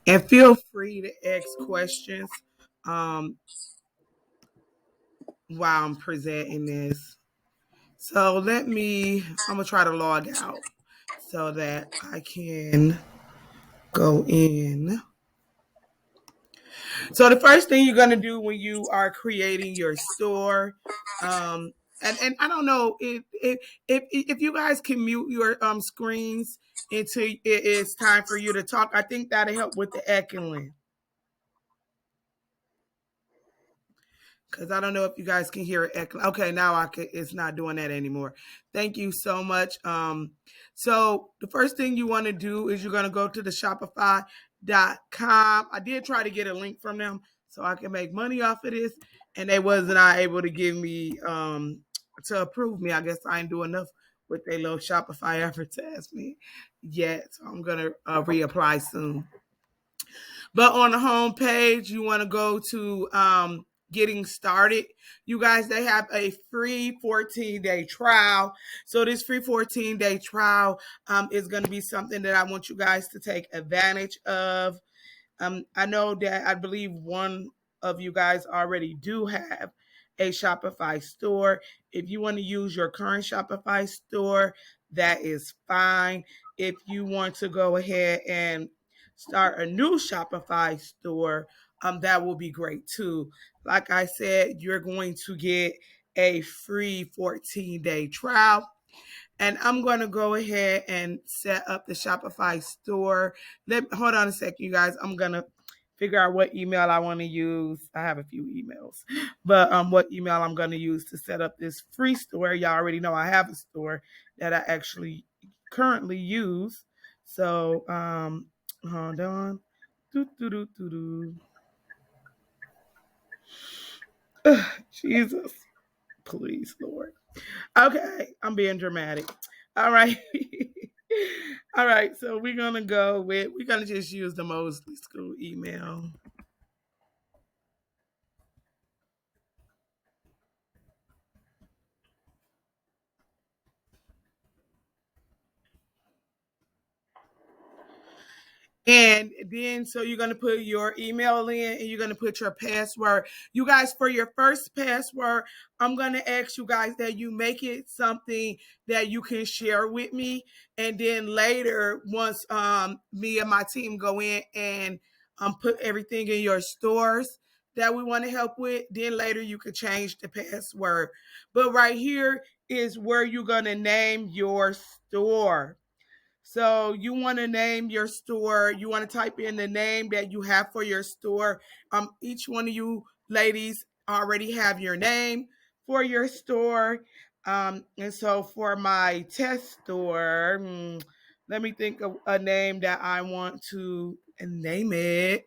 And feel free to ask questions um, while I'm presenting this. So I'm going to try to log out so that I can go in. So the first thing you're gonna do when you are creating your store, and I don't know if you guys can mute your screens until it's time for you to talk. I think that'll help with the echoing. Because I don't know if you guys can hear it echoing. Okay, now I can. It's not doing that anymore. Thank you so much. So the first thing you want to do is you're gonna go to the Shopify.com. I did try to get a link from them so I can make money off of this, and they was not able to give me to approve me. I guess I ain't doing enough with their little Shopify advertisement yet. So I'm gonna reapply soon. But on the home page, you want to go to getting started. You guys, they have a free 14-day trial. So this free 14-day trial is going to be something that I want you guys to take advantage of. I know that I believe one of you guys already do have a Shopify store. If you want to use your current Shopify store, that is fine. If you want to go ahead and start a new Shopify store, that will be great too. Like I said, you're going to get a free 14-day trial. And I'm going to go ahead and set up the Shopify store. Hold on a second, you guys. I'm going to figure out what email I want to use. I have a few emails, but what email I'm going to use to set up this free store. Y'all already know I have a store that I actually currently use. So hold on. Jesus, please, Lord. Okay, I'm being dramatic. All right. All right, so we're gonna just use the Mosley School email. And then, so you're going to put your email in and you're going to put your password. You guys, for your first password, I'm going to ask you guys that you make it something that you can share with me. And then later, once me and my team go in and put everything in your stores that we want to help with, then later you could change the password. But right here is where you're going to name your store. So you want to name your store. You want to type in the name that you have for your store. Each one of you ladies already have your name for your store. And so for my test store, let me think of a name that I want to name it.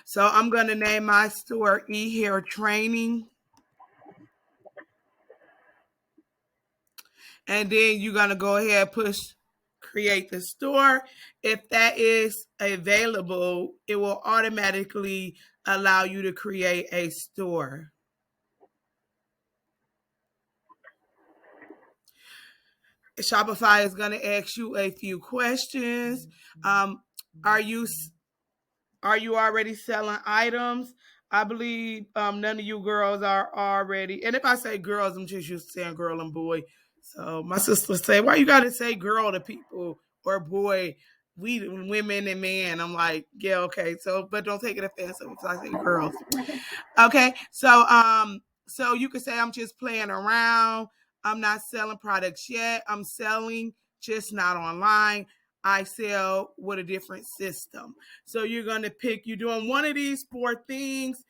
So I'm going to name my store Hair Training. And then you're going to go ahead and push create the store. If that is available, it will automatically allow you to create a store. Shopify is going to ask you a few questions. Are you already selling items? I believe none of you girls are already. And if I say girls, I'm just used to saying girl and boy. So my sister say, "Why you got to say girl to people or boy? We women and men." I'm like, "Yeah, okay." So, but don't take it offensive if I say girls. Okay, so you could say I'm just playing around. I'm not selling products yet. I'm selling, just not online. I sell with a different system. So you're gonna pick. You're doing one of these four things.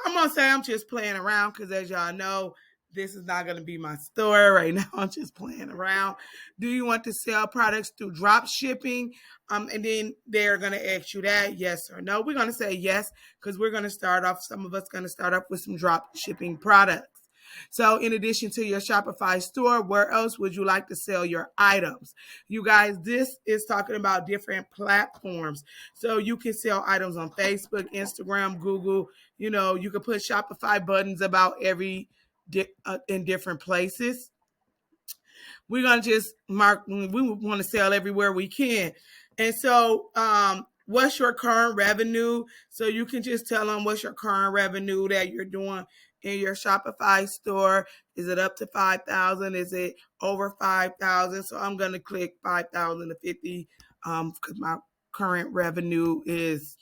I'm gonna say I'm just playing around because, as y'all know, this is not gonna be my store right now. I'm just playing around. Do you want to sell products through drop shipping? And then they're gonna ask you that, yes or no. We're gonna say yes because we're gonna start off. Some of us gonna start off with some drop shipping products. So, in addition to your Shopify store, where else would you like to sell your items? You guys, this is talking about different platforms. So, you can sell items on Facebook, Instagram, Google. You know, you can put Shopify buttons about in different places. we're gonna just mark. We want to sell everywhere we can, and so what's your current revenue? So you can just tell them what's your current revenue that you're doing in your Shopify store. Is it up to 5,000? Is it over 5,000? So I'm gonna click 5,000 to 50 because my current revenue is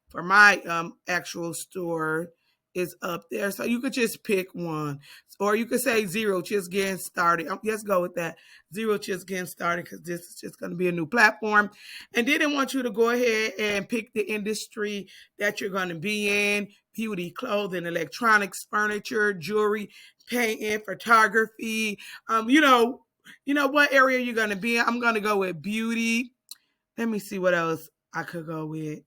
for my actual store is up there. So you could just pick one. Or you could say zero, just getting started. Let's go with that. Zero, just getting started, because this is just going to be a new platform. And then I want you to go ahead and pick the industry that you're going to be in: beauty, clothing, electronics, furniture, jewelry, painting, photography. You know what area you're going to be in. I'm going to go with beauty. Let me see what else I could go with.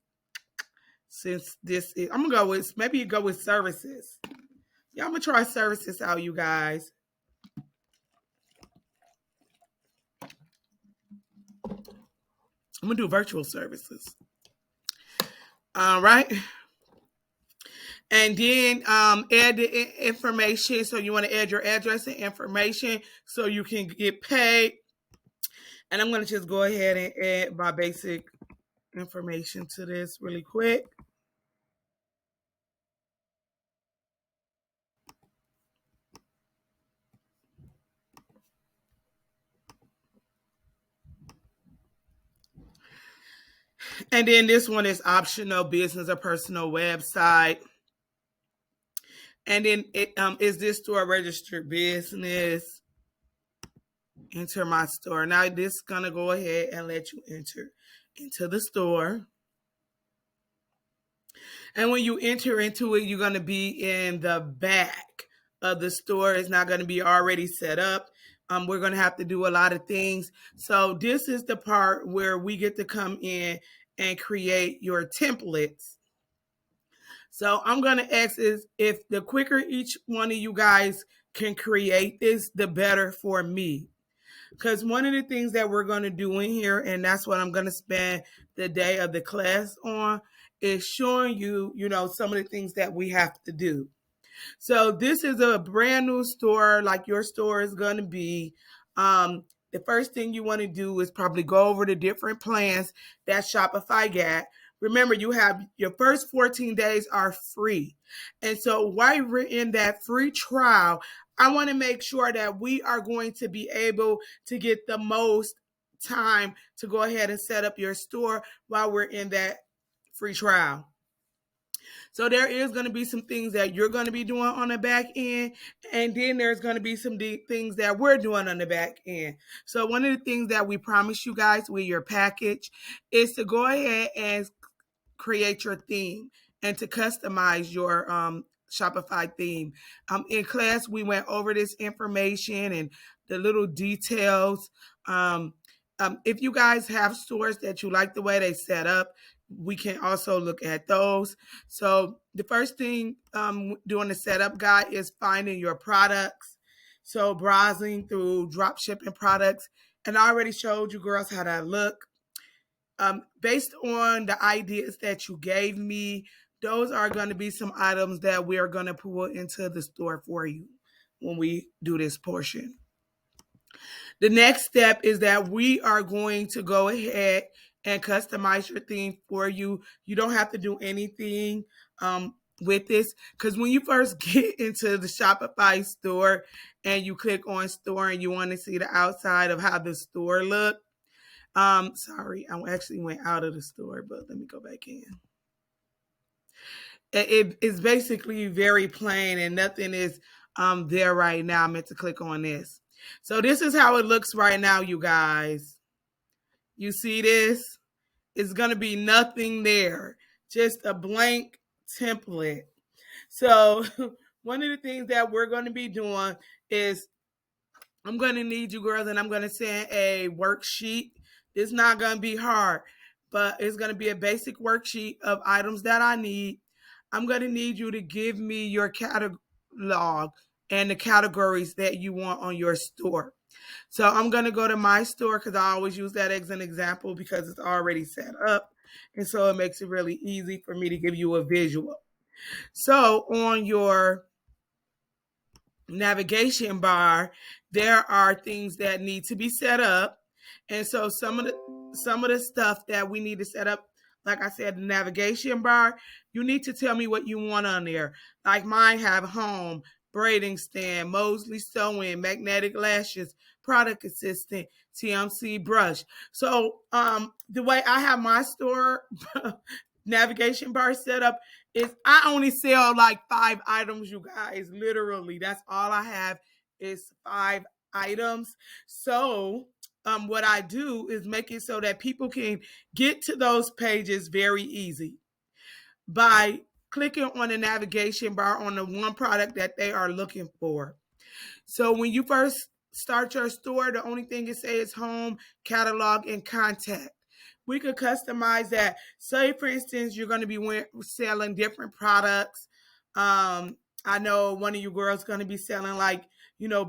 Since this is, I'm gonna go with, maybe you go with services. Yeah, I'm gonna try services out, you guys. I'm gonna do virtual services. All right. And then add the information. So you want to add your address and information so you can get paid. And I'm gonna just go ahead and add my basic information to this really quick. And then this one is optional: business or personal website. And then is this store a registered business? Enter my store. Now this is gonna go ahead and let you enter into the store. And when you enter into it, you're gonna be in the back of the store. It's not gonna be already set up. We're gonna have to do a lot of things. So this is the part where we get to come in and create your templates. So I'm gonna ask is, if the quicker each one of you guys can create this, the better for me. Because one of the things that we're going to do in here, and that's what I'm going to spend the day of the class on, is showing you, some of the things that we have to do. So this is a brand new store, like your store is going to be. The first thing you want to do is probably go over the different plans that Shopify got. Remember, you have your first 14 days are free. And so while we're in that free trial, I want to make sure that we are going to be able to get the most time to go ahead and set up your store while we're in that free trial. So there is going to be some things that you're going to be doing on the back end, and then there's going to be some things that we're doing on the back end. So one of the things that we promise you guys with your package is to go ahead and create your theme and to customize your Shopify theme. In class, we went over this information and the little details. If you guys have stores that you like the way they set up, we can also look at those. So the first thing doing the setup guide is finding your products. So browsing through drop shipping products. And I already showed you girls how that look. Based on the ideas that you gave me, those are going to be some items that we are going to put into the store for you when we do this portion. The next step is that we are going to go ahead and customize your theme for you. You don't have to do anything with this, because when you first get into the Shopify store and you click on store and you want to see the outside of how the store looks. Sorry, I actually went out of the store, but let me go back in. It's basically very plain and nothing is there right now. I meant to click on this. So this is how it looks right now, you guys. You see this? It's going to be nothing there. Just a blank template. So one of the things that we're going to be doing is I'm going to need you girls, and I'm going to send a worksheet. It's not going to be hard, but it's going to be a basic worksheet of items that I need. I'm going to need you to give me your catalog and the categories that you want on your store. So I'm going to go to my store, because I always use that as an example because it's already set up. And so it makes it really easy for me to give you a visual. So on your navigation bar, there are things that need to be set up. And so some of the stuff that we need to set up, like I said, the navigation bar, you need to tell me what you want on there. Like mine have home, braiding stand, Mosley sewing, magnetic lashes, product assistant, TMC brush. So the way I have my store navigation bar set up is I only sell like 5 items, you guys. Literally, that's all I have is 5 items. So what I do is make it so that people can get to those pages very easy by clicking on the navigation bar on the one product that they are looking for. So when you first start your store, the only thing it says is home, catalog, and contact. We could customize that. Say, for instance, you're going to be selling different products. I know one of you girls going to be selling like,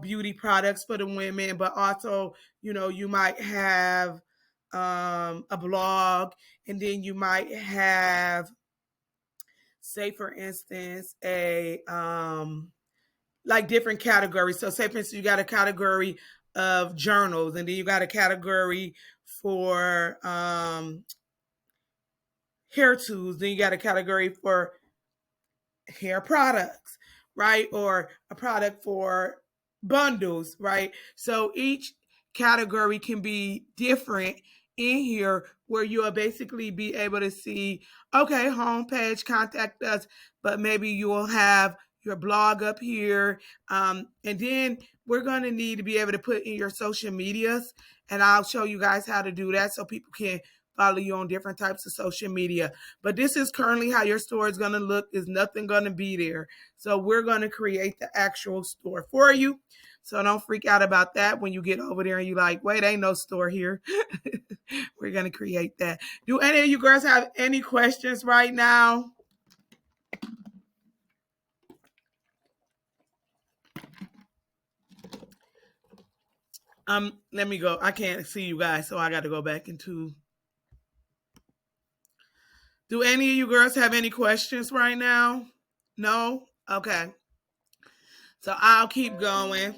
beauty products for the women, but also, you might have a blog, and then you might have, say, for instance, a like different categories. So say for instance, you got a category of journals, and then you got a category for hair tools, then you got a category for hair products, right? Or a product for bundles, right? So each category can be different in here where you'll basically be able to see, okay, homepage, contact us, but maybe you will have your blog up here. And then we're going to need to be able to put in your social medias, and I'll show you guys how to do that so people can follow you on different types of social media. But this is currently how your store is going to look. There's nothing going to be there. So we're going to create the actual store for you. So don't freak out about that when you get over there and you like, wait, ain't no store here. We're going to create that. Do any of you girls have any questions right now? Let me go. I can't see you guys, so I got to go back into. Do any of you girls have any questions right now? No? Okay. So I'll keep going.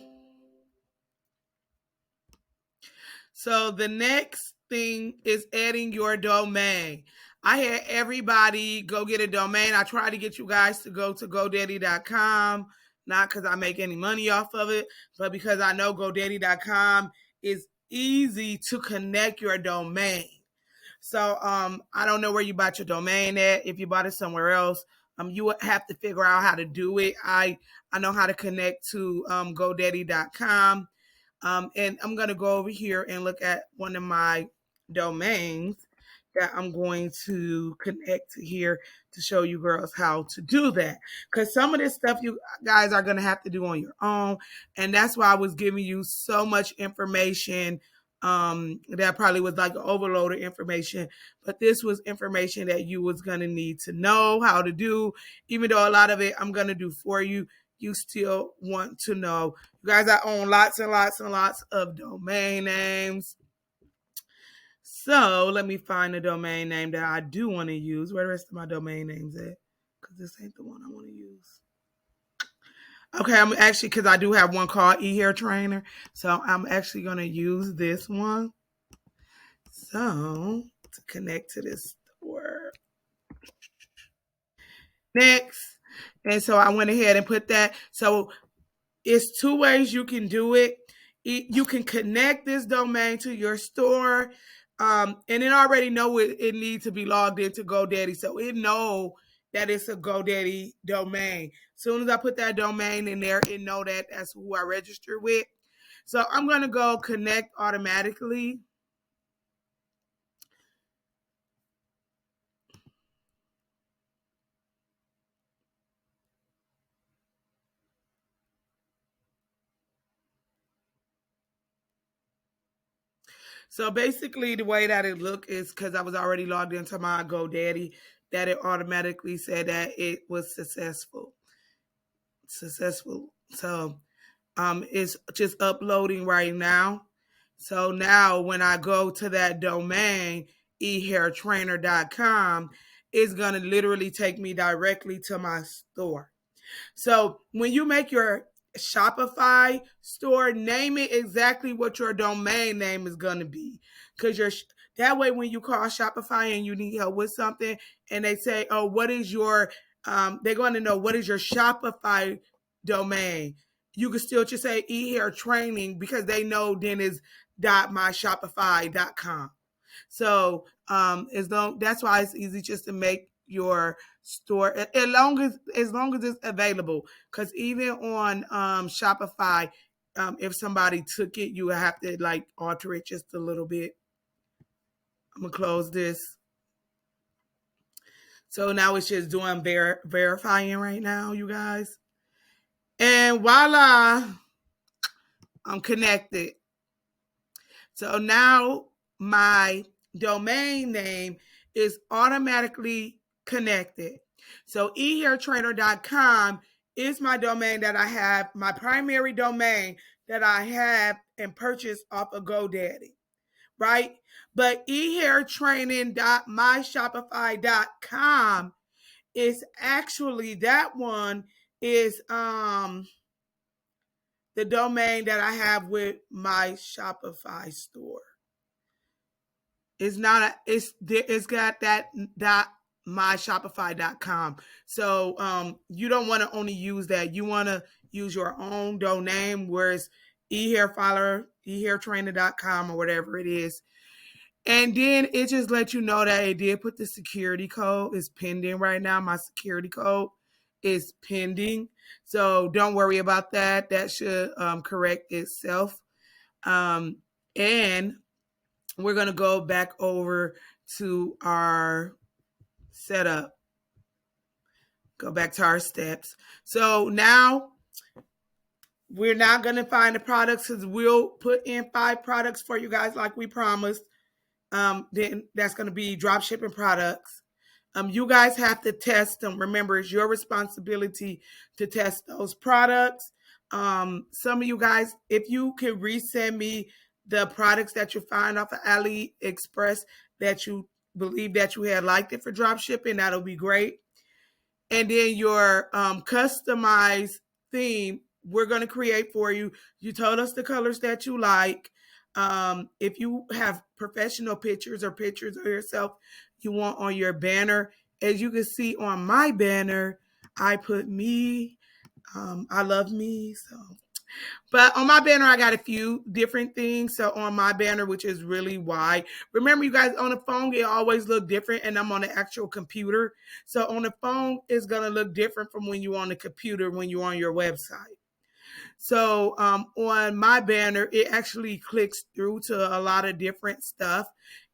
So the next thing is adding your domain. I had everybody go get a domain. I tried to get you guys to go to GoDaddy.com, not because I make any money off of it, but because I know GoDaddy.com is easy to connect your domain. So I don't know where you bought your domain at. If you bought it somewhere else, you would have to figure out how to do it. I know how to connect to GoDaddy.com. And I'm going to go over here and look at one of my domains that I'm going to connect to here to show you girls how to do that. Because some of this stuff you guys are going to have to do on your own. And that's why I was giving you so much information that probably was like an overload of information. But this was information that you was going to need to know how to do. Even though a lot of it I'm going to do for you, you still want to know. You guys, I own lots and lots and lots of domain names. So let me find a domain name that I do want to use. Where the rest of my domain names at? Because this ain't the one I want to use. Okay, I'm actually, because I do have one called eHair Trainer. So I'm actually going to use this one. So to connect to this store. Next. And so I went ahead and put that. So it's 2 ways you can do it. You can connect this domain to your store, and it already know it needs to be logged into GoDaddy, so it know that it's a GoDaddy domain. As soon as I put that domain in there, it know that that's who I registered with. So I'm going to go connect automatically. So basically the way that it looked is because I was already logged into my GoDaddy, that it automatically said that it was successful. So it's just uploading right now. So now when I go to that domain, ehairtrainer.com, it's going to literally take me directly to my store. So when you make your Shopify store, name it exactly what your domain name is going to be. Because that way, when you call Shopify and you need help with something, and they say, "Oh, what is your?" They're going to know what is your Shopify domain. You can still just say eHair Training because they know then is .myshopify.com. So as long that's why it's easy just to make your store as long as it's available. Because even on Shopify, if somebody took it, you have to like alter it just a little bit. I'm gonna close this. So now it's just doing verifying right now, you guys. And voila, I'm connected. So now my domain name is automatically connected. So ehairtrainer.com is my domain that I have, my primary domain that I have and purchased off of GoDaddy, right? But ehairtraining.myshopify.com is actually, that one is the domain that I have with my Shopify store. It's not a, it's got that dot myshopify.com. So you don't want to only use that. You want to use your own domain, whereas ehairtrainer.com or whatever it is. And then it just lets you know that it did put the security code. It's pending right now. My security code is pending. So don't worry about that. That should correct itself. And we're going to go back over to our setup. Go back to our steps. So now we're not going to find the products because we'll put in 5 products for you guys like we promised. Then that's going to be drop shipping products. You guys have to test them. Remember, it's your responsibility to test those products. Some of you guys, if you can resend me the products that you find off of AliExpress that you believe that you had liked it for drop shipping, that'll be great. And then your customized theme, we're going to create for you. You told us the colors that you like. If you have professional pictures or pictures of yourself you want on your banner, as you can see on my banner, I put me. I love me. But on my banner, I got a few different things. So on my banner, which is really wide. Remember, you guys, on the phone, it always look different, and I'm on the actual computer. So on the phone, it's going to look different from when you're on the computer, when you're on your website. So on my banner, it actually clicks through to a lot of different stuff.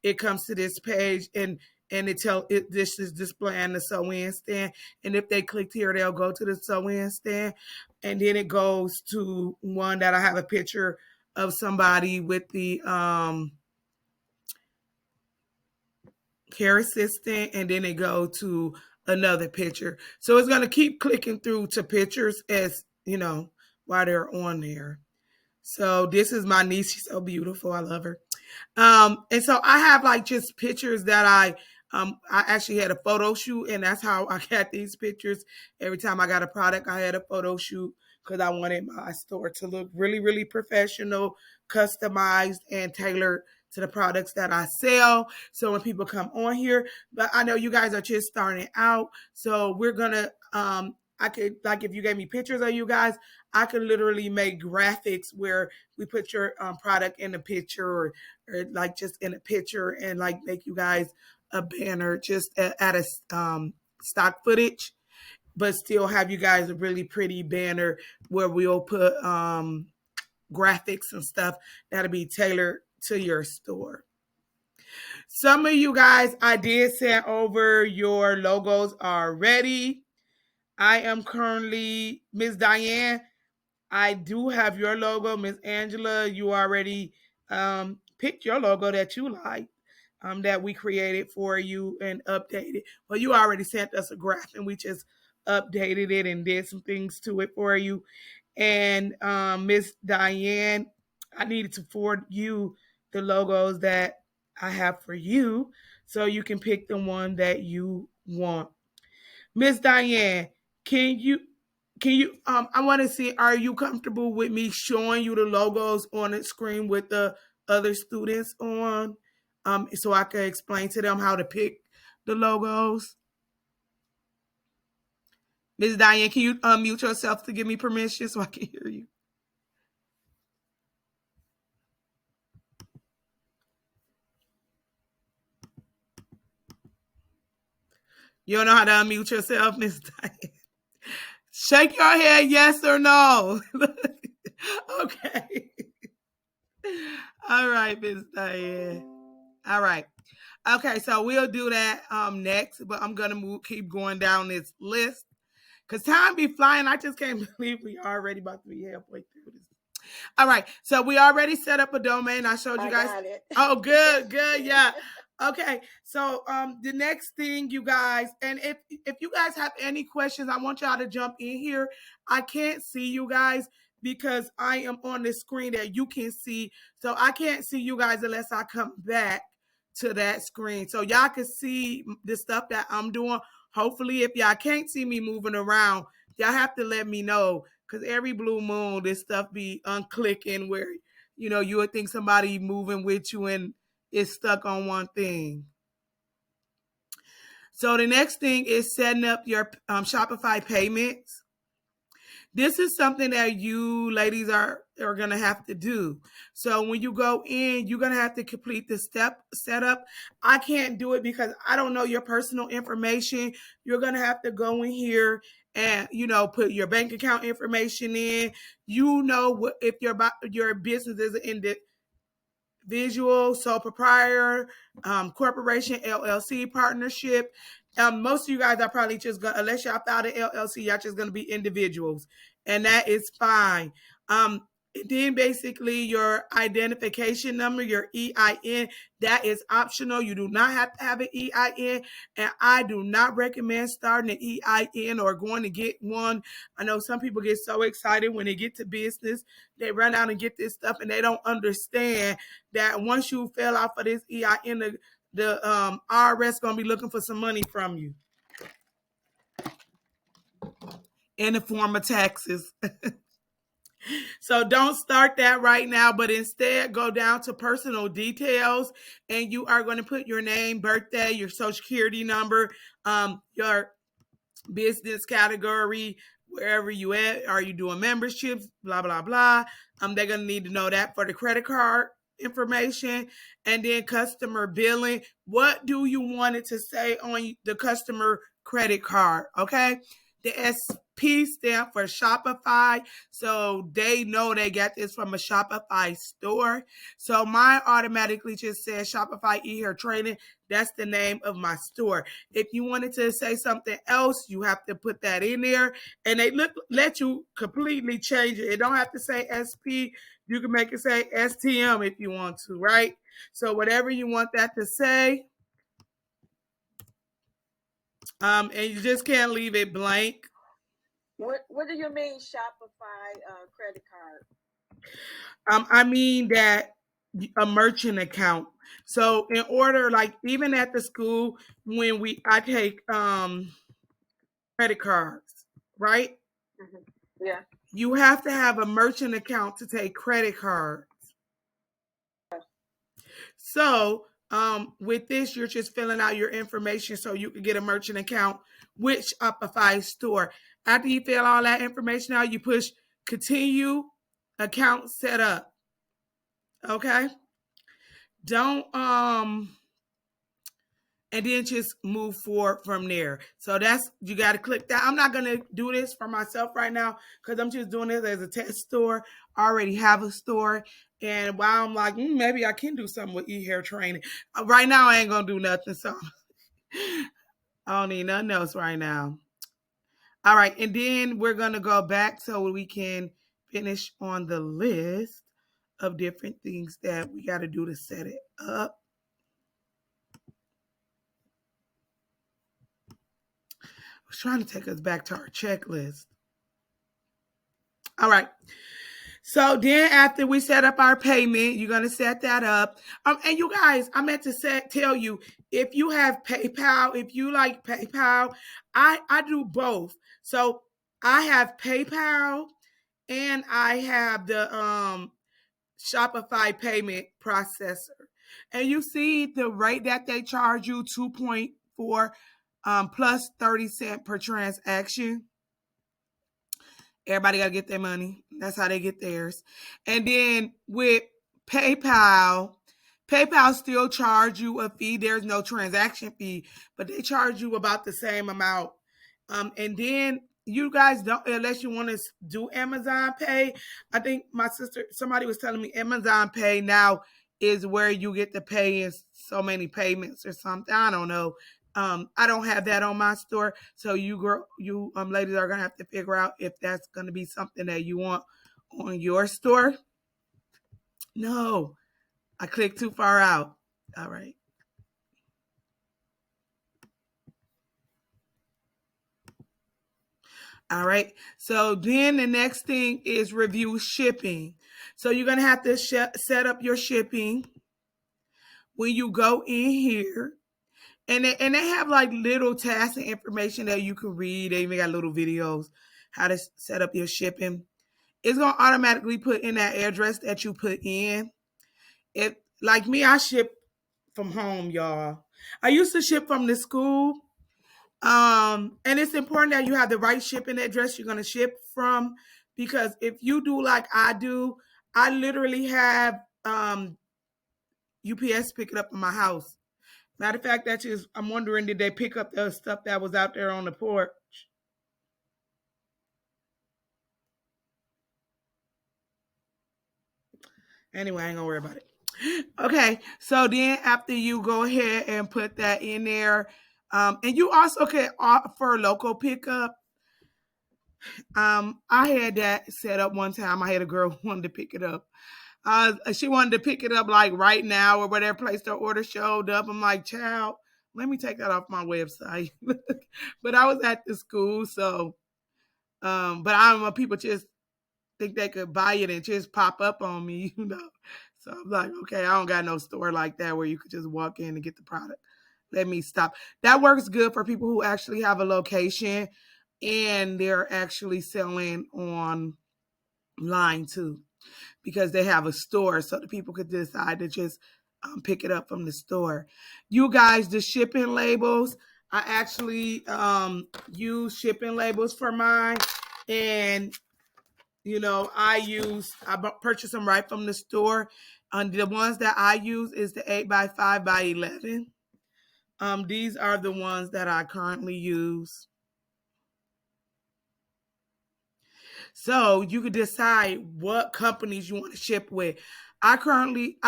It comes to this page and this is displaying the sew-in stand. And if they click here, they'll go to the sew-in stand. And then it goes to one that I have a picture of somebody with the care assistant, and then it go to another picture. So it's going to keep clicking through to pictures as, while they're on there. So this is my niece. She's so beautiful. I love her. And so I have like just pictures that I actually had a photo shoot, and that's how I got these pictures. Every time I got a product, I had a photo shoot because I wanted my store to look really, really professional, customized, and tailored to the products that I sell. So when people come on here, but I know you guys are just starting out. So we're going to, I could, like, if you gave me pictures of you guys, I could literally make graphics where we put your product in a picture or like just in a picture and like make you guys a banner just at a stock footage, but still have you guys a really pretty banner where we'll put graphics and stuff that'll be tailored to your store. Some of you guys, I did send over your logos already. I am currently, Miss Diane, I do have your logo. Miss Angela, you already picked your logo that you like, that we created for you and updated. Well, you already sent us a graph and we just updated it and did some things to it for you. And Miss Diane, I needed to forward you the logos that I have for you so you can pick the one that you want. Miss Diane, can Can you I want to see, are you comfortable with me showing you the logos on the screen with the other students on? So I can explain to them how to pick the logos. Ms. Diane, can you unmute yourself to give me permission so I can hear you? You don't know how to unmute yourself, Ms. Diane? Shake your head, yes or no. Okay. All right, Ms. Diane. All right. Okay, so we'll do that next, but I'm gonna keep going down this list because time be flying. I just can't believe we already about to be halfway through this. All right, so we already set up a domain. I showed you guys. Got it. Oh, good, yeah. Okay, so the next thing, you guys, and if you guys have any questions, I want y'all to jump in here. I can't see you guys because I am on the screen that you can see, so I can't see you guys unless I come back to that screen, so y'all can see the stuff that I'm doing. Hopefully, if y'all can't see me moving around, y'all have to let me know, because every blue moon, this stuff be unclicking where, you would think somebody moving with you and it's stuck on one thing. So the next thing is setting up your Shopify payments. This is something that you ladies are going to have to do. So when you go in, you're going to have to complete the step setup. I can't do it because I don't know your personal information. You're going to have to go in here and, put your bank account information in. What if your business is in the visual, sole proprietor, corporation, LLC, partnership. Most of you guys are probably just going, unless y'all filed an LLC, y'all just going to be individuals, and that is fine. Then basically your identification number, your EIN, that is optional. You do not have to have an EIN, and I do not recommend starting an EIN or going to get one. I know some people get so excited when they get to business, they run out and get this stuff, and they don't understand that once you fill out for this EIN, the IRS going to be looking for some money from you in the form of taxes. So don't start that right now, but instead go down to personal details, and you are going to put your name, birthday, your social security number, your business category, wherever you at. Are you doing memberships? Blah, blah, blah. They're going to need to know that for the credit card information. And then customer billing. What do you want it to say on the customer credit card? Okay. The SP stand for Shopify. So they know they got this from a Shopify store. So mine automatically just says Shopify eHair Training. That's the name of my store. If you wanted to say something else, you have to put that in there. And they let you completely change it. It don't have to say SP. You can make it say STM if you want to, right? So whatever you want that to say. And you just can't leave it blank. What do you mean Shopify credit card? I mean that a merchant account. So in order, like even at the school, when I take credit cards, right? Mm-hmm. Yeah. You have to have a merchant account to take credit cards. So with this, you're just filling out your information so you can get a merchant account with Shopify Store. After you fill all that information out, you push continue account set up. Okay. Don't and then just move forward from there. So you got to click that. I'm not going to do this for myself right now because I'm just doing this as a test store. I already have a store. And while I'm like, maybe I can do something with eHair Training. Right now, I ain't going to do nothing. So I don't need nothing else right now. All right. And then we're going to go back so we can finish on the list of different things that we got to do to set it up. I was trying to take us back to our checklist. All right. So then after we set up our payment, you're going to set that up. And you guys, I meant to tell you, if you have PayPal, if you like PayPal, I do both. So I have PayPal and I have the Shopify payment processor. And you see the rate that they charge you, 2.4 plus 30 cents per transaction. Everybody got to get their money. That's how they get theirs. And then with PayPal, PayPal still charge you a fee. There's no transaction fee, but they charge you about the same amount. And then you guys don't, unless you want to do Amazon Pay. I think somebody was telling me Amazon Pay now is where you get to pay in so many payments or something. I don't know. I don't have that on my store, so you ladies are gonna have to figure out if that's gonna be something that you want on your store. No, I clicked too far out. All right. All right. So then the next thing is review shipping. So you're gonna have to set up your shipping when you go in here. And they have like little tasks and information that you can read. They even got little videos how to set up your shipping. It's gonna automatically put in that address that you put in. If like me, I ship from home, y'all. I used to ship from the school. And it's important that you have the right shipping address you're gonna ship from, because if you do like I do, I literally have UPS pick it up in my house. Matter of fact, that's just I'm wondering, did they pick up the stuff that was out there on the porch? Anyway, I ain't gonna worry about it. Okay, so then after you go ahead and put that in there, and you also can offer local pickup. I had that set up one time. I had a girl who wanted to pick it up. She wanted to pick it up like right now or whatever place her order showed up. I'm like, child, let me take that off my website. But I was at the school, so but I don't know, people just think they could buy it and just pop up on me, you know. So I'm like, okay, I don't got no store like that where you could just walk in and get the product. Let me stop. That works good for people who actually have a location and they're actually selling online too, because they have a store, so the people could decide to just pick it up from the store. You guys, the shipping labels, I actually use shipping labels for mine, and I purchase them right from the store. The ones that I use is the 8x5x11. These are the ones that I currently use. So you could decide what companies you want to ship with. I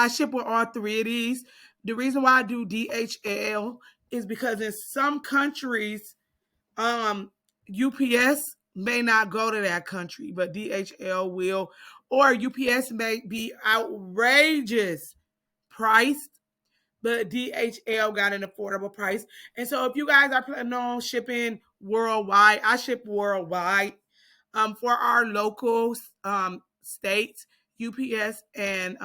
ship with all three of these. The reason why I do DHL is because in some countries, UPS may not go to that country, but DHL will, or UPS may be outrageous priced, but DHL got an affordable price. And so if you guys are planning on shipping worldwide, I ship worldwide. For our local states, UPS and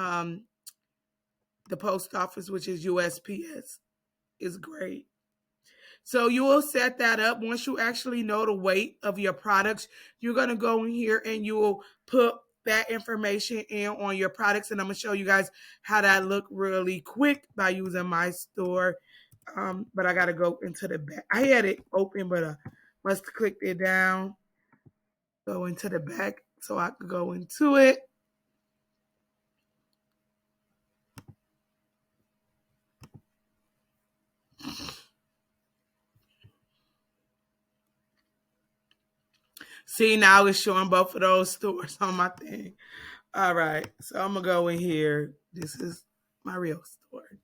the post office, which is USPS, is great. So you will set that up. Once you actually know the weight of your products, you're going to go in here and you will put that information in on your products. And I'm going to show you guys how that look really quick by using my store. But I got to go into the back. I had it open, but I must have clicked it down. Go into the back so I could go into it. See, now it's showing both of those stores on my thing. All right, so I'm gonna go in here. This is my real store.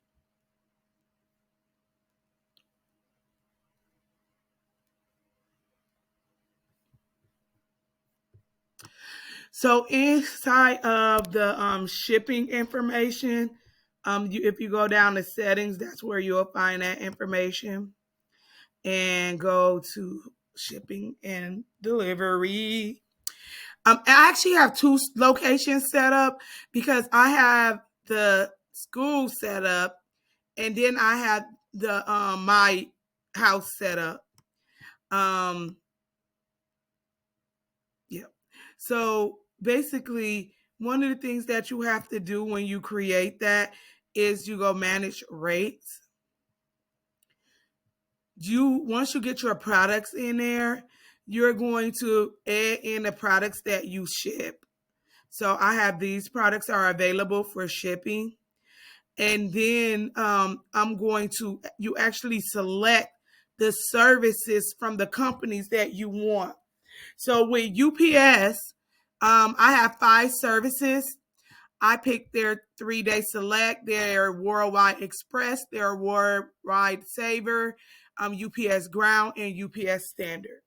So inside of the shipping information, if you go down to settings, that's where you'll find that information, and go to shipping and delivery. I actually have two locations set up because I have the school set up, and then I have the my house set up. Um, So basically, one of the things that you have to do when you create that is you go manage rates. Once you get your products in there, you're going to add in the products that you ship. So I have these products are available for shipping. And then I'm going to, you actually select the services from the companies that you want. So with UPS, I have 5 services. I picked their 3-day select, their worldwide express, their worldwide saver, UPS ground, and UPS standard.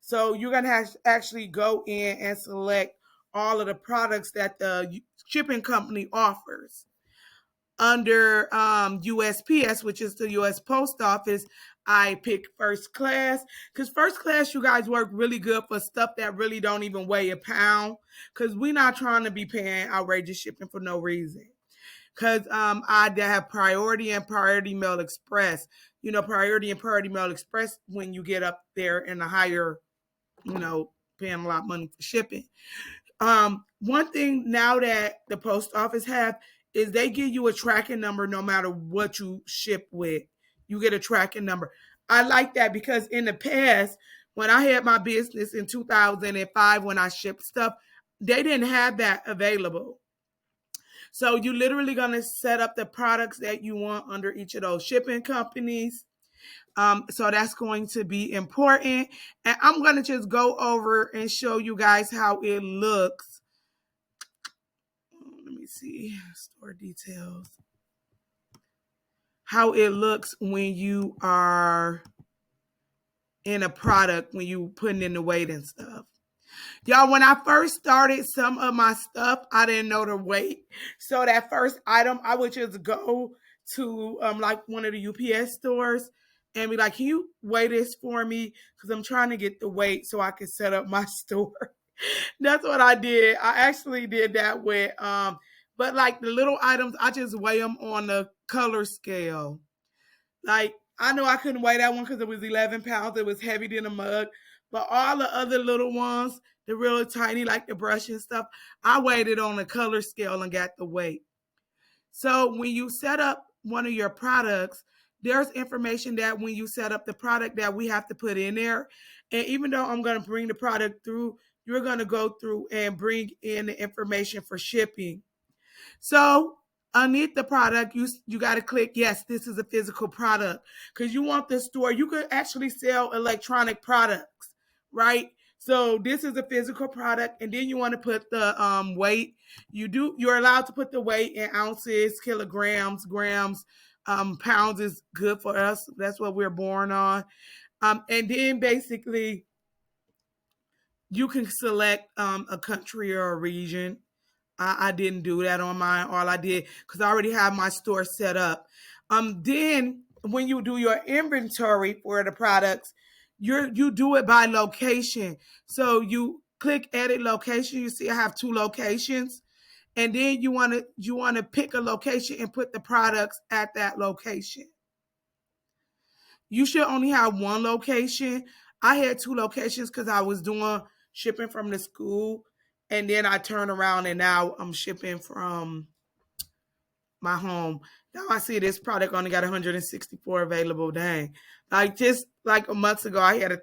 So you're gonna have to actually go in and select all of the products that the shipping company offers. Under USPS, which is the US Post Office, I pick first class because first class, you guys work really good for stuff that really don't even weigh a pound because we're not trying to be paying outrageous shipping for no reason. Because I have priority and priority mail express. You know, priority and priority mail express when you get up there in a higher, paying a lot of money for shipping. One thing now that the post office have is they give you a tracking number no matter what you ship with. You get a tracking number. I like that because in the past, when I had my business in 2005, when I shipped stuff, they didn't have that available. So you literally gonna set up the products that you want under each of those shipping companies. So that's going to be important. And I'm gonna just go over and show you guys how it looks. Let me see, store details. How it looks when you are in a product, when you putting in the weight and stuff. Y'all, when I first started some of my stuff, I didn't know the weight. So that first item, I would just go to like one of the UPS stores and be like, can you weigh this for me? Because I'm trying to get the weight so I can set up my store. That's what I did. I actually did that with but like the little items, I just weigh them on the color scale. Like I know I couldn't weigh that one because it was 11 pounds. It was heavy than a mug. But all the other little ones, the really tiny, like the brush and stuff, I weighed it on a color scale and got the weight. So when you set up one of your products, there's information that when you set up the product that we have to put in there. And even though I'm going to bring the product through, you're going to go through and bring in the information for shipping. So underneath the product, you got to click, yes, this is a physical product. Because you want the store, you could actually sell electronic products, right? So this is a physical product, and then you want to put the weight. You're allowed to put the weight in ounces, kilograms, grams, pounds is good for us. That's what we're born on. And then basically you can select a country or a region. I didn't do that on mine. All I did, because I already have my store set up. Then when you do your inventory for the products, you do it by location. So you click edit location. You see I have 2 locations. And then you wanna pick a location and put the products at that location. You should only have 1 location. I had 2 locations because I was doing shipping from the school, and then I turned around and now I'm shipping from my home. Now I see this product only got 164 available. Dang. Like just like a month ago, I had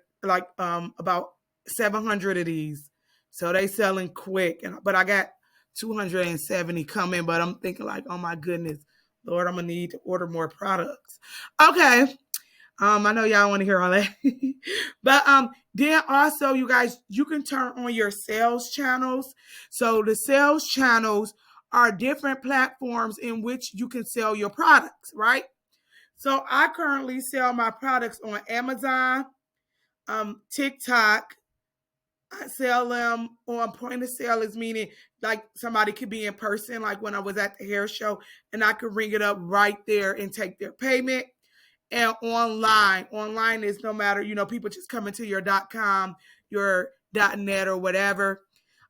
about 700 of these. So they selling quick. But I got 270 coming, but I'm thinking like, oh my goodness, Lord, I'm gonna need to order more products. Okay. I know y'all want to hear all that. But then also you guys, you can turn on your sales channels. So the sales channels are different platforms in which you can sell your products, right? So I currently sell my products on Amazon, TikTok. I sell them on point of sale, is meaning like somebody could be in person, like when I was at the hair show, and I could ring it up right there and take their payment. And online is no matter, people just coming to your .com, your .net or whatever.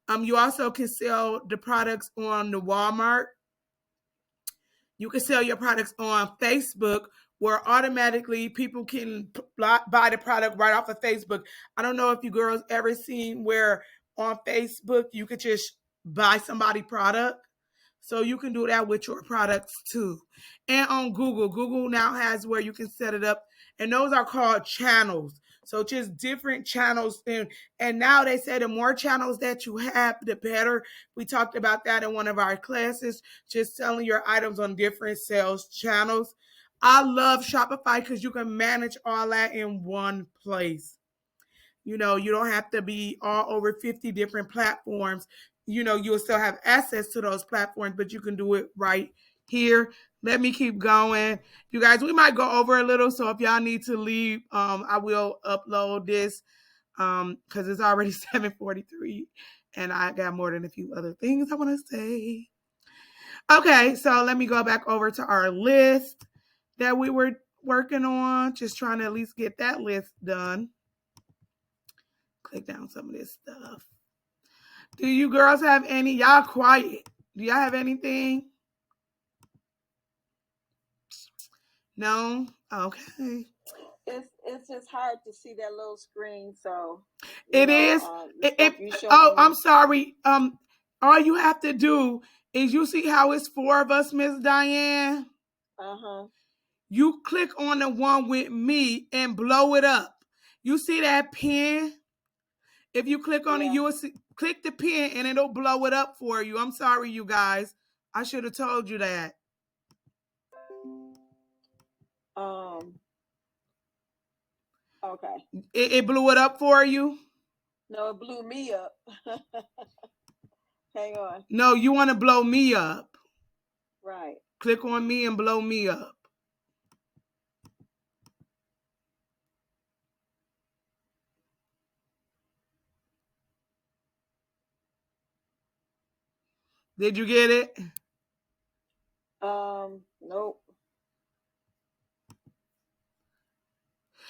You also can sell the products on the Walmart. You can sell your products on Facebook, where automatically people can buy the product right off of Facebook. I don't know if you girls ever seen where on Facebook, you could just buy somebody product. So you can do that with your products too. And on Google, Google now has where you can set it up, and those are called channels. So just different channels, and now they say the more channels that you have, the better. We talked about that in one of our classes, just selling your items on different sales channels. I love Shopify because you can manage all that in one place. You know, you don't have to be all over 50 different platforms. You know, you'll still have access to those platforms, but you can do it right here. Let me keep going. You guys, we might go over a little. So if y'all need to leave, I will upload this because it's already 7:43 and I got more than a few other things I want to say. Okay, so let me go back over to our list that we were working on. Just trying to at least get that list done. Click down some of this stuff. Do you girls have any? Y'all quiet. Do y'all have anything? No? Okay. It's just hard to see that little screen, so It is. I'm sorry. All you have to do is you see how it's four of us, Miss Diane? Uh-huh. You click on the one with me and blow it up. You see that pen? If you click on it, you will see, click the pen and it'll blow it up for you. I'm sorry, you guys. I should have told you that. Okay. It blew it up for you? No, it blew me up. Hang on. No, you want to blow me up. Right. Click on me and blow me up. Did you get it? Nope.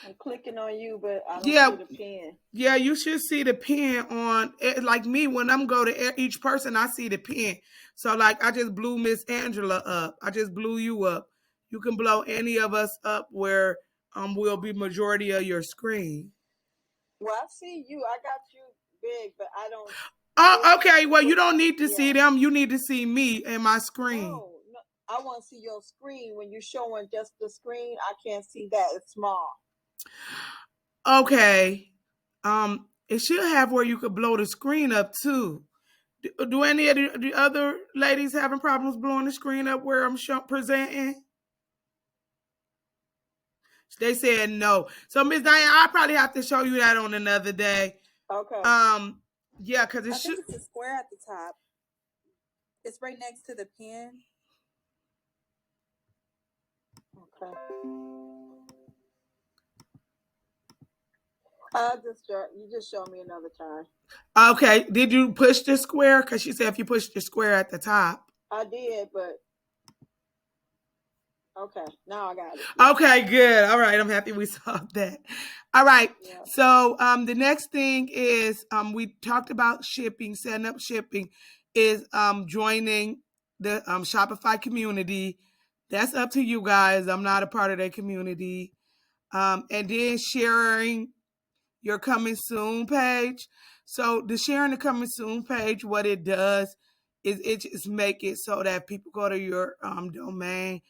I'm clicking on you, but I don't see the pen. Yeah, you should see the pen on, like me, when I'm go to each person, I see the pen. So like I just blew Miss Angela up. I just blew you up. You can blow any of us up where will be majority of your screen. Well, I see you. I got you big, but I don't. Oh, okay. Well, you don't need to see them. You need to see me and my screen. No, I want to see your screen. When you're showing just the screen, I can't see that. It's small. Okay. It should have where you could blow the screen up too. Do any of the other ladies having problems blowing the screen up where I'm presenting? They said no. So Miss Diane, I probably have to show you that on another day. Okay. Yeah, because I think it's a square at the top. It's right next to the pen. Okay. You just show me another time. Okay. Did you push the square? Because she said if you push the square at the top. I did, but okay, now I got it. Okay, good. All right, I'm happy we solved that. All right. Yeah. So the next thing is we talked about shipping, setting up shipping, is joining the Shopify community. That's up to you guys. I'm not a part of that community. And then sharing your coming soon page. So the sharing the coming soon page, what it does is it just make it so that people go to your domain,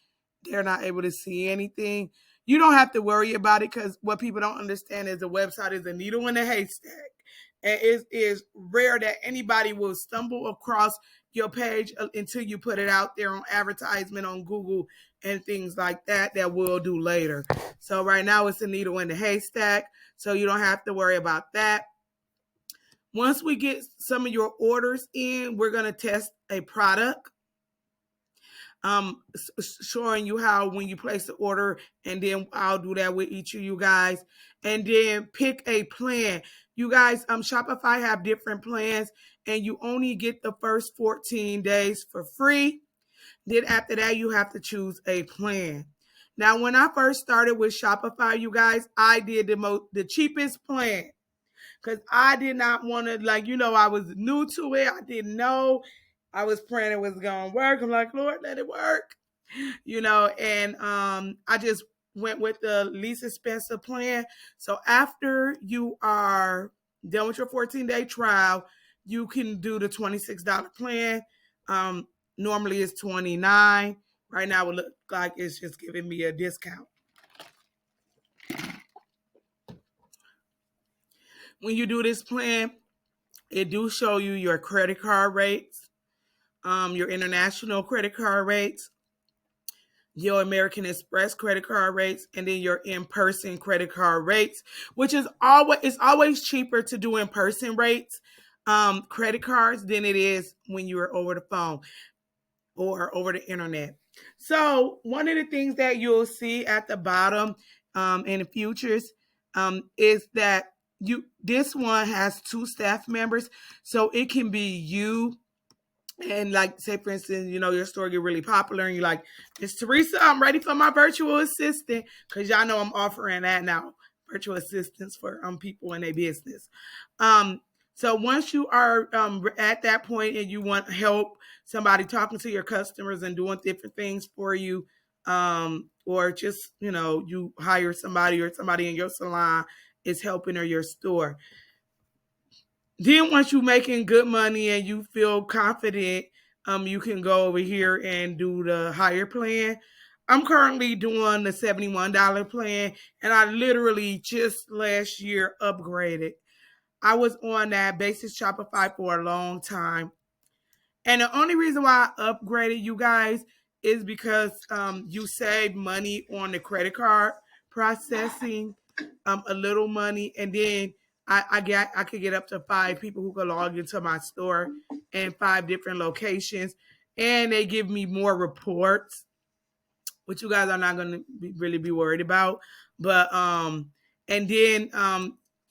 they're not able to see anything. You don't have to worry about it because what people don't understand is the website is a needle in a haystack. And it is rare that anybody will stumble across your page until you put it out there on advertisement on Google and things like that we'll do later. So right now it's a needle in the haystack, so you don't have to worry about that. Once we get some of your orders in, we're going to test a product. Showing you how when you place the order, and then I'll do that with each of you guys. And then pick a plan. You guys, Shopify have different plans, and you only get the first 14 days for free. Then after that, you have to choose a plan. Now, when I first started with Shopify, you guys, I did the cheapest plan because I did not want to, I was new to it. I didn't know. I was praying it was going to work. I'm like, Lord, let it work. And I just went with the least expensive plan. So after you are done with your 14-day trial, you can do the $26 plan. Normally it's $29. Right now it looks like it's just giving me a discount. When you do this plan, it do show you your credit card rates, your international credit card rates, your American Express credit card rates, and then your in-person credit card rates, which is always cheaper to do in-person rates, credit cards, than it is when you're over the phone or over the internet. So one of the things that you'll see at the bottom in the futures is that this one has 2 staff members, so it can be you. And like, say for instance, your store get really popular and you're like, Miss Teresa, I'm ready for my virtual assistant, because y'all know I'm offering that now, virtual assistants for people in their business. So once you are at that point and you want help, somebody talking to your customers and doing different things for you, or just you hire somebody, or somebody in your salon is helping, or your store. Then once you're making good money and you feel confident, you can go over here and do the higher plan. I'm currently doing the $71 plan, and I literally just last year upgraded. I was on that basic Shopify for a long time. And the only reason why I upgraded, you guys, is because you save money on the credit card processing, a little money, and then I could get up to 5 people who could log into my store in 5 different locations, and they give me more reports, which you guys are not going to really be worried about. But and then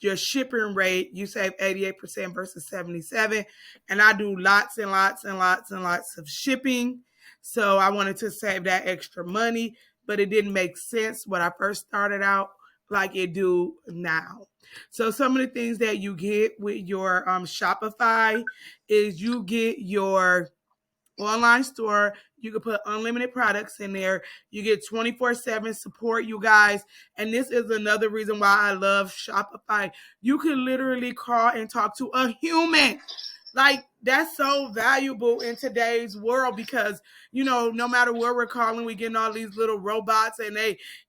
your shipping rate, you save 88% versus 77%. And I do lots and lots and lots and lots of shipping. So I wanted to save that extra money, but it didn't make sense when I first started out like it do now. So some of the things that you get with your Shopify is you get your online store. You can put unlimited products in there. You get 24/7 support, you guys. And this is another reason why I love Shopify. You can literally call and talk to a human. Like, that's so valuable in today's world, because, no matter where we're calling, we getting all these little robots and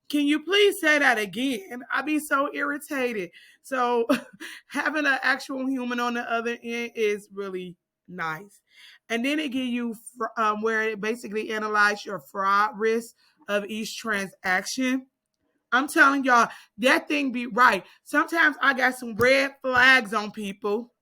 can you please say that again? I'd be so irritated. So having an actual human on the other end is really nice. And then it give you where it basically analyze your fraud risk of each transaction. I'm telling y'all, that thing be right. Sometimes I got some red flags on people,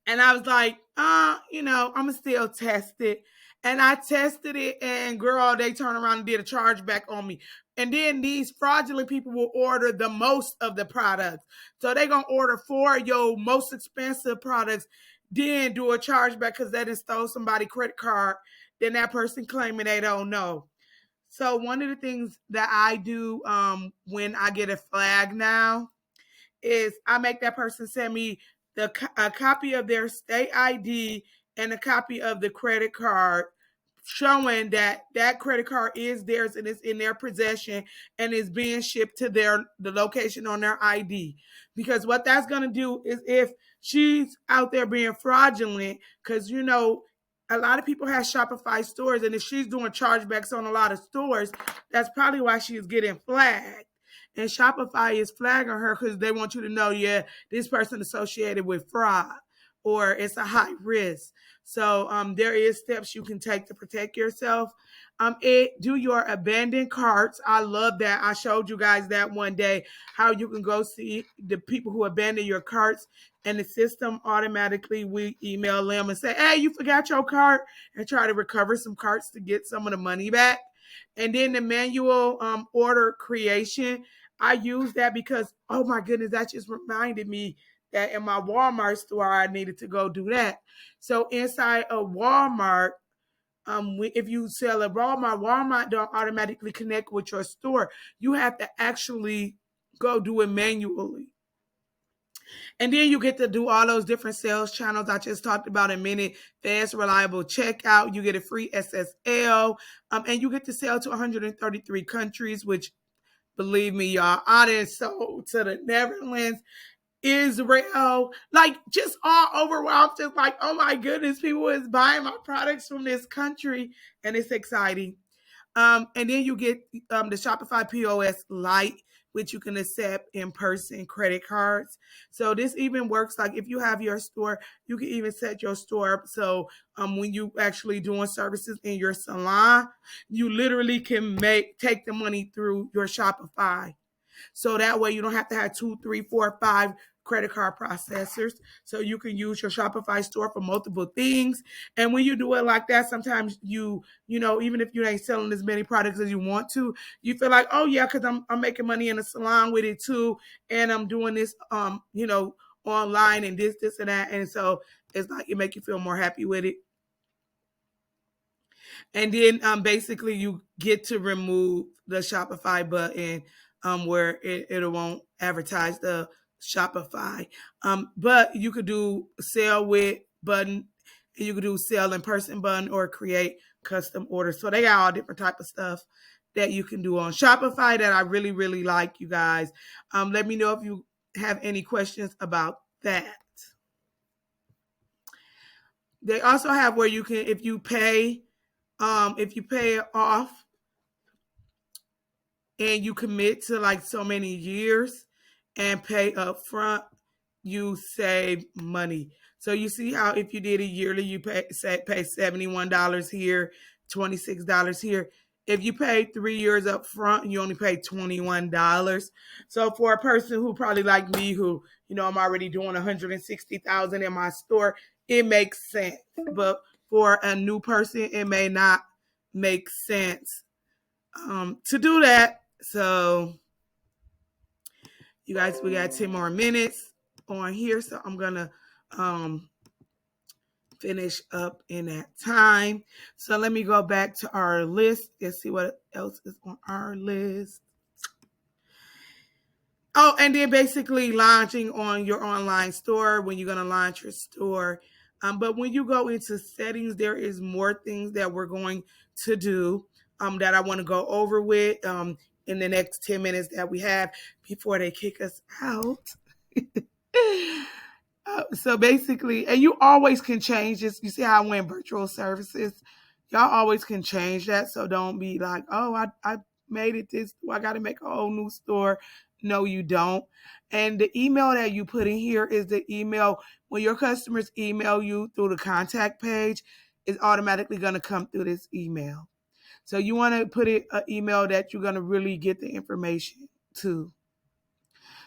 and I was like, I'm going to still test it. And I tested it, and girl, they turned around and did a chargeback on me. And then these fraudulent people will order the most of the products. So they're going to order 4 of your most expensive products, then do a chargeback because they done stole somebody's credit card. Then that person claiming they don't know. So one of the things that I do when I get a flag now is I make that person send me a copy of their state ID and a copy of the credit card, showing that that credit card is theirs and it's in their possession and is being shipped to the location on their ID. Because what that's going to do is, if she's out there being fraudulent, because a lot of people have Shopify stores, and if she's doing chargebacks on a lot of stores, that's probably why she's getting flagged. And Shopify is flagging her because they want you to know, yeah, this person associated with fraud, or it's a high risk. So there is steps you can take to protect yourself. Do your abandoned carts. I love that. I showed you guys that one day, how you can go see the people who abandon your carts, and the system automatically, we email them and say, hey, you forgot your cart, and try to recover some carts to get some of the money back. And then the manual order creation, I use that because, oh my goodness, that just reminded me that in my Walmart store, I needed to go do that. So inside a Walmart, if you sell at Walmart don't automatically connect with your store. You have to actually go do it manually. And then you get to do all those different sales channels I just talked about a minute. Fast, reliable checkout. You get a free SSL. And you get to sell to 133 countries, which, believe me, y'all, I done sold to the Netherlands. Israel, like just all over where I'm just like, oh my goodness, people is buying my products from this country, and it's exciting. And then you get the Shopify POS Lite, which you can accept in-person credit cards. So this even works like if you have your store, you can even set your store up so when you actually doing services in your salon, you literally can take the money through your Shopify. So that way you don't have to have 2, 3, 4, 5 credit card processors. So you can use your Shopify store for multiple things. And when you do it like that, sometimes even if you ain't selling as many products as you want to, you feel like, oh yeah, because I'm making money in the salon with it too, and I'm doing this online and this and that. And so it's like it make you feel more happy with it. And then basically you get to remove the Shopify button where it won't advertise the Shopify. But you could do sell with button, and you could do sell in person button or create custom orders. So they got all different type of stuff that you can do on Shopify that I really, really like, you guys. Let me know if you have any questions about that. They also have where you can, if you pay it off and you commit to like so many years and pay up front, you save money. So you see how if you did a yearly, you pay $71 here, $26 here. If you pay 3 years up front, you only pay $21. So for a person who probably like me, who I'm already doing 160,000 in my store, it makes sense. But for a new person, it may not make sense to do that. So you guys, we got 10 more minutes on here, so I'm gonna finish up in that time. So let me go back to our list and see what else is on our list. Oh, and then basically launching on your online store when you're going to launch your store. But when you go into settings, there is more things that we're going to do that I want to go over with in the next 10 minutes that we have before they kick us out. So basically, and you always can change this. You see how I went virtual services? Y'all always can change that. So don't be like, oh, I made it this, I got to make a whole new store. No, you don't. And the email that you put in here is the email when your customers email you through the contact page, it's automatically going to come through this email. So you want to put it an email that you're going to really get the information to.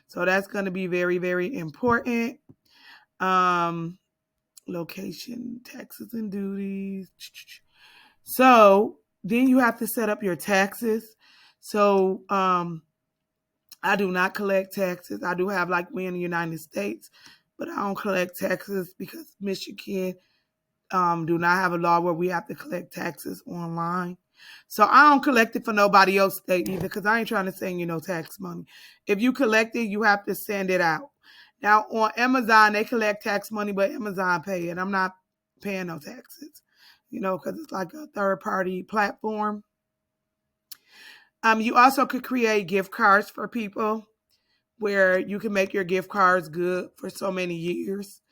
So that's going to be very, very important. Location, taxes and duties. So then you have to set up your taxes. So I do not collect taxes. I do have like we in the United States, but I don't collect taxes because Michigan do not have a law where we have to collect taxes online. So I don't collect it for nobody else state either because I ain't trying to send you no tax money. If you collect it, you have to send it out. Now on Amazon, they collect tax money, but Amazon pay it. I'm not paying no taxes, because it's like a third party platform. You also could create gift cards for people where you can make your gift cards good for so many years.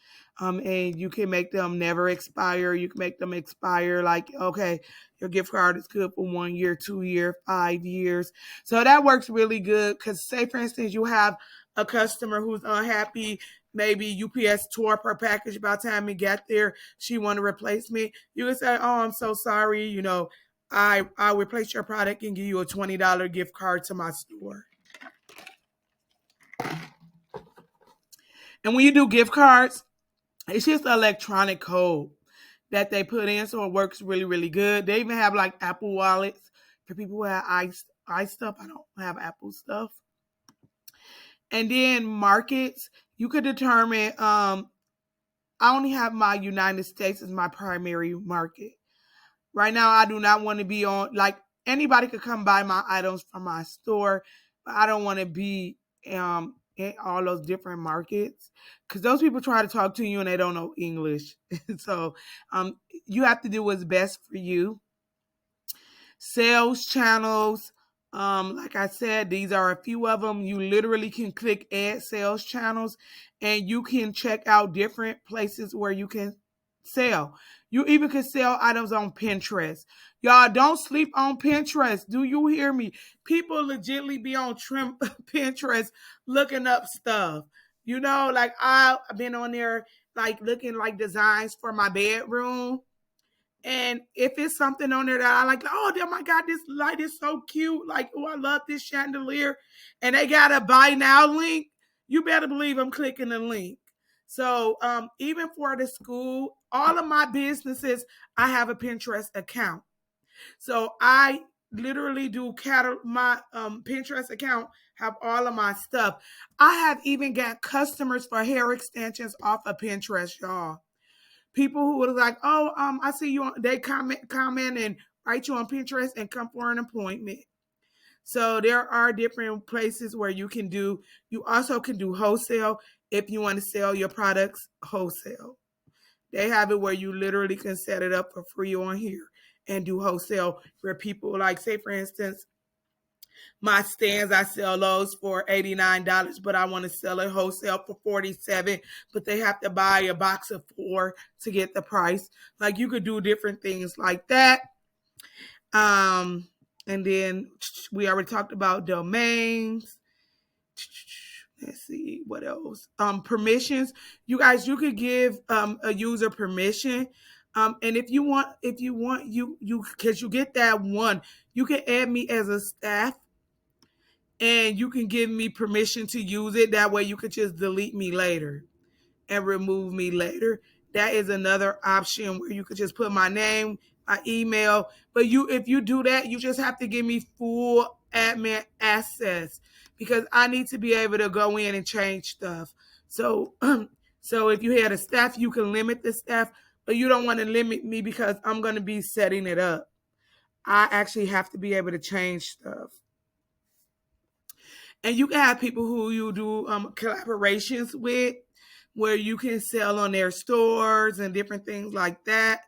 And you can make them never expire. You can make them expire like, okay, your gift card is good for 1 year, 2 year, 5 years. So that works really good because say, for instance, you have a customer who's unhappy. Maybe UPS tore up her package by the time it got there. She want a replacement. You can say, oh, I'm so sorry. I'll replace your product and give you a $20 gift card to my store. And when you do gift cards, it's just an electronic code that they put in, so it works really, really good. They even have like Apple wallets for people who have i stuff. I don't have Apple stuff. And then markets, you could determine. I only have my United States as my primary market. Right now, I do not want to be on, like, anybody could come buy my items from my store, but I don't want to be in all those different markets because those people try to talk to you and they don't know English. So you have to do what's best for you. Sales channels, Like I said, these are a few of them. You literally can click add sales channels and you can check out different places where you can sell. You even can sell items on Pinterest. Y'all don't sleep on Pinterest. Do you hear me? People legitimately be on Pinterest looking up stuff. You know, like I've been on there like looking like designs for my bedroom. And if it's something on there that I like, oh my God, this light is so cute. Like, oh, I love this chandelier. And they got a buy now link. You better believe I'm clicking the link. So even for the school, all of my businesses, I have a Pinterest account. So I literally do my Pinterest account have all of my stuff. I have even got customers for hair extensions off of Pinterest, y'all. People who was like, oh, I see you on, they comment and write you on Pinterest and come for an appointment. So there are different places where you also can do wholesale if you want to sell your products wholesale. They have it where you literally can set it up for free on here and do wholesale where people like, say for instance, my stands, I sell those for $89, but I want to sell it wholesale for $47, but they have to buy a box of 4 to get the price. Like you could do different things like that. And then we already talked about domains. Let's see what else. Permissions. You guys, you could give a user permission. And if you want, you because you get that one, you can add me as a staff and you can give me permission to use it. That way you could just delete me later and remove me later. That is another option where you could just put my name, my email. But if you do that, you just have to give me full admin access because I need to be able to go in and change stuff. So so if you had a staff, you can limit the staff, but you don't want to limit me because I'm going to be setting it up. I actually have to be able to change stuff. And you can have people who you do collaborations with where you can sell on their stores and different things like that.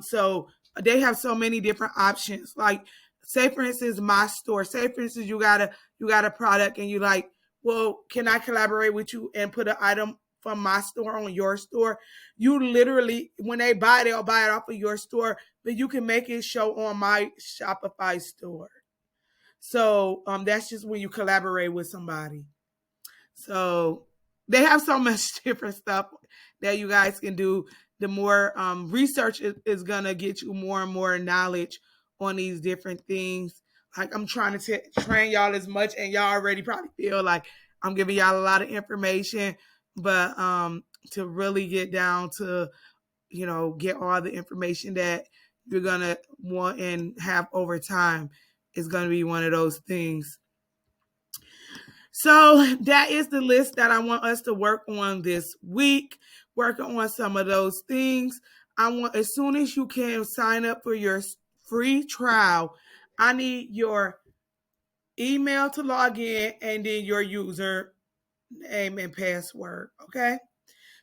So they have so many different options. Like, say for instance, my store. Say for instance, you got a product and you like, well, can I collaborate with you and put an item from my store on your store? You literally, when they buy, they'll buy it off of your store, but you can make it show on my Shopify store. So that's just when you collaborate with somebody. So they have so much different stuff that you guys can do. The more research is going to get you more and more knowledge on these different things. Like I'm trying to train y'all as much, and y'all already probably feel like I'm giving y'all a lot of information, but to really get down to, get all the information that you're going to want and have over time is going to be one of those things. So that is the list that I want us to work on this week, working on some of those things. I want, as soon as you can, sign up for your free trial. I need your email to log in and then your user name and password. Okay.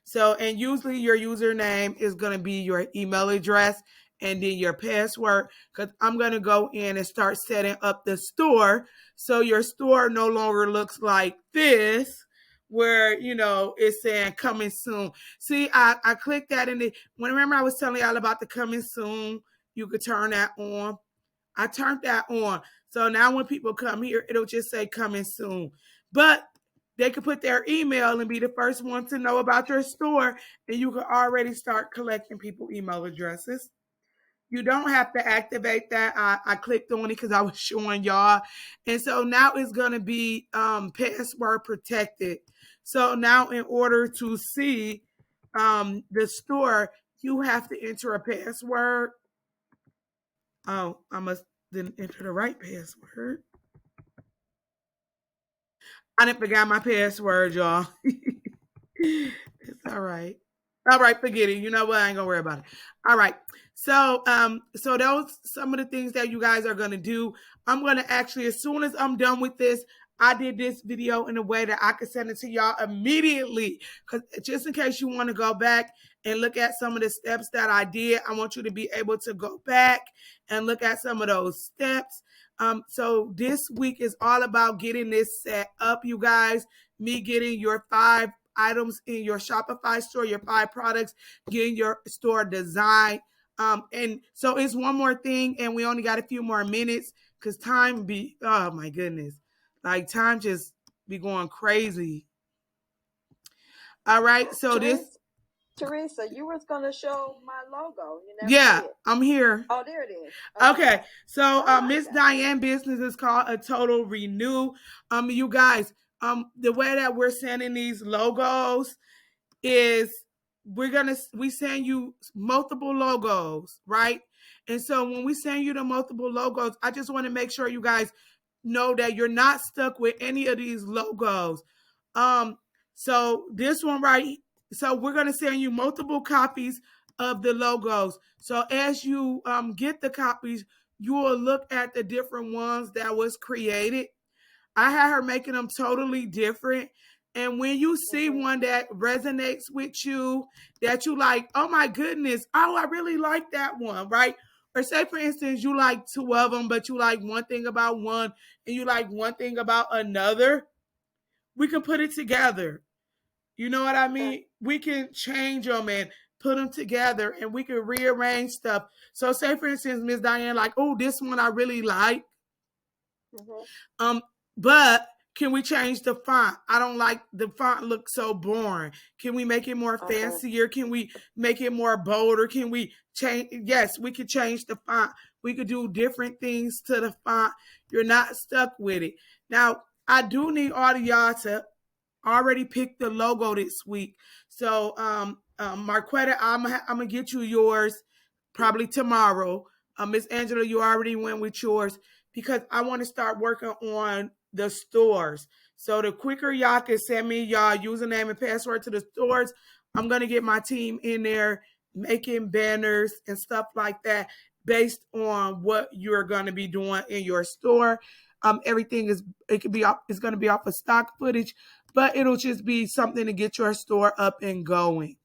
So, and usually your username is going to be your email address and then your password, because I'm going to go in and start setting up the store. So your store no longer looks like this, where, it's saying coming soon. See, I clicked that in remember I was telling y'all about the coming soon, you could turn that on. I turned that on. So now when people come here, it'll just say coming soon. But they could put their email and be the first one to know about your store, and you could already start collecting people's email addresses. You don't have to activate that. I clicked on it because I was showing y'all. And so now it's going to be password protected. So now in order to see the store, you have to enter a password. Oh, I must didn't enter the right password. I didn't forget my password, y'all. It's all right. All right, forget it. You know what? I ain't gonna worry about it. All right. So those some of the things that you guys are gonna do. I'm gonna actually, as soon as I'm done with this, I did this video in a way that I could send it to y'all immediately. Because just in case you want to go back and look at some of the steps that I did, I want you to be able to go back and look at some of those steps. So this week is all about getting this set up, you guys. Me getting your 5 items in your Shopify store, your 5 products, getting your store designed. And so it's one more thing, and we only got a few more minutes because time be, oh my goodness, like time just be going crazy. All right, so Teresa, you was gonna show my logo. You never yeah, did. I'm here. Oh, there it is. Okay, so like Miss that. Diane business is called A Total Renew. You guys, the way that we're sending these logos is we send you multiple logos, right? And so when we send you the multiple logos, I just want to make sure you guys know that you're not stuck with any of these logos. So this one, right? So we're gonna send you multiple copies of the logos. So as you get the copies, you will look at the different ones that was created. I had her making them totally different. And when you see one that resonates with you, that you like, oh my goodness, oh, I really like that one, right? Or say, for instance, you like 2 of them, but you like one thing about one and you like one thing about another, we can put it together. You know what I mean? We can change them and put them together and we can rearrange stuff. So say, for instance, Miss Diane, like, oh, this one I really like. But can we change the font? I don't like the font looks so boring. Can we make it more fancier? Can we make it more bolder? Can we change? Yes, we could change the font. We could do different things to the font. You're not stuck with it. Now, I do need all of y'all to already pick the logo this week. So, Marquetta, I'm gonna get you yours probably tomorrow. Miss Angela, you already went with yours because I want to start working on the stores. So the quicker y'all can send me y'all username and password to the stores, I'm gonna get my team in there making banners and stuff like that based on what you're gonna be doing in your store. Everything is it's gonna be off of stock footage, but it'll just be something to get your store up and going.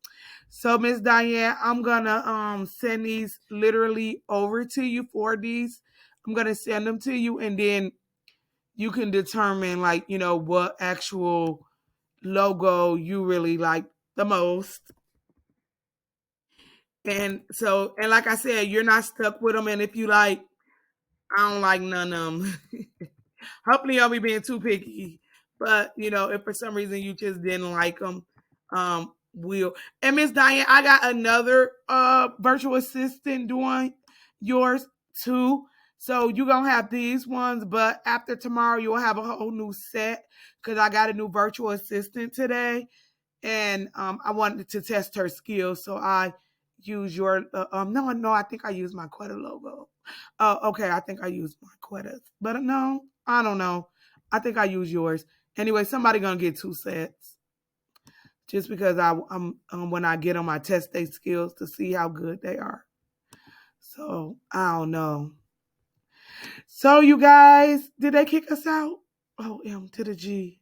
So Miss Diane, I'm gonna send these literally over to you for these. I'm gonna send them to you and then you can determine like, what actual logo you really like the most. And so, and like I said, you're not stuck with them. And if you like, I don't like none of them. Hopefully, I'll be being too picky. But if for some reason you just didn't like them, we'll. And Miss Diane, I got another virtual assistant doing yours too. So you're gonna have these ones, but after tomorrow you'll have a whole new set because I got a new virtual assistant today, and I wanted to test her skills. So I use your no, I think I used my Quetta logo. Okay, I think I used my Quetta, but no, I don't know. I think I use yours. Anyway, somebody gonna get 2 sets just because I'm when I get them, I test their skills to see how good they are. So I don't know. So you guys, did they kick us out? Oh, M to the G.